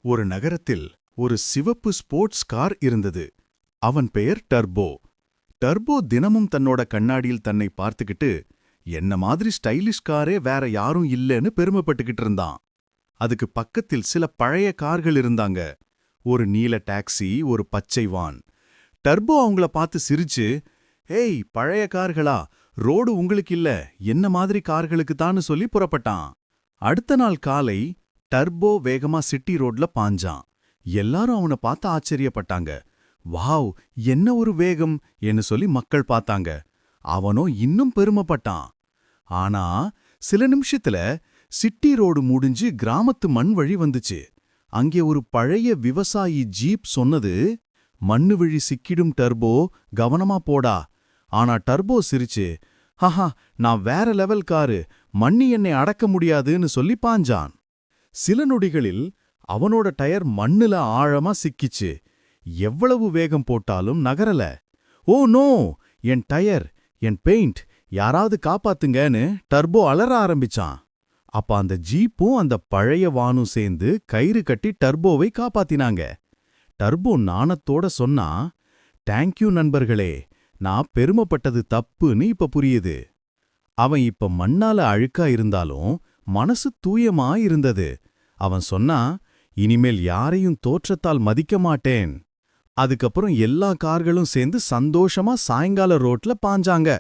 ஒரு நகரத்தில் ஒரு சிவப்பு ஸ்போர்ட்ஸ் கார் இருந்தது. அவன் பெயர் டர்போ. டர்போ தினமும் தன்னோட கண்ணாடியில் தன்னை பார்த்துக்கிட்டு, என்ன மாதிரி ஸ்டைலிஷ் காரே வேற யாரும் இல்லைன்னு பெருமைப்பட்டுக்கிட்டு இருந்தான். அதுக்கு பக்கத்தில் சில பழைய கார்கள் இருந்தாங்க. ஒரு நீல டாக்ஸி, ஒரு பச்சை வான். டர்போ அவங்கள பார்த்து சிரிச்சு, "ஏய், பழைய கார்களா, ரோடு உங்களுக்கு இல்ல, என்ன மாதிரி கார்களுக்கு தான்னு சொல்லி புறப்பட்டான். அடுத்த நாள் காலை டர்போ வேகமா சிட்டி ரோட்ல பாஞ்சான். எல்லாரும் அவனை பார்த்து ஆச்சரியப்பட்டாங்க. வாவ், என்ன ஒரு வேகம் என்று சொல்லி மக்கள் பார்த்தாங்க. அவனோ இன்னும் பெருமைப்பட்டான். ஆனா சில நிமிஷத்துல சிட்டி ரோடு முடிஞ்சு கிராமத்து மண் வழி வந்துச்சு. அங்கே ஒரு பழைய விவசாயி ஜீப் சொன்னது, "மண்ணு வழி சிக்கிடும் டர்போ, கவனமா போடா." ஆனா டர்போ சிரிச்சு, "ஹஹா, நான் வேற லெவல் காரு, மண்ணி என்னை அடக்க முடியாதுன்னு சொல்லி பாஞ்சான்." சில நொடிகளில் அவனோட டயர் மண்ணுல ஆழமா சிக்கிச்சு. எவ்வளவு வேகம் போட்டாலும் நகரல. "ஓ நோ, என் டயர், என் பெயிண்ட், யாராவது காப்பாத்துங்கன்னு" டர்போ அலற ஆரம்பிச்சான். அப்ப அந்த ஜீப்பும் அந்த பழைய வானும் சேர்ந்து கயிறு கட்டி டர்போவை காப்பாத்தினாங்க. டர்போ நாணத்தோட சொன்னா, "தேங்க்யூ நண்பர்களே, நான் பெருமைப்பட்டது தப்புன்னு இப்ப புரியுது." அவன் இப்ப மண்ணால அழுக்கா இருந்தாலும் மனசு தூயமா இருந்தது. அவன் சொன்னா, "இனிமேல் யாரையும் தோற்றத்தால் மதிக்க மாட்டேன்." அதுக்கப்புறம் எல்லா கார்களும் சேர்ந்து சந்தோஷமா சாயங்கால ரோட்ல பாஞ்சாங்க.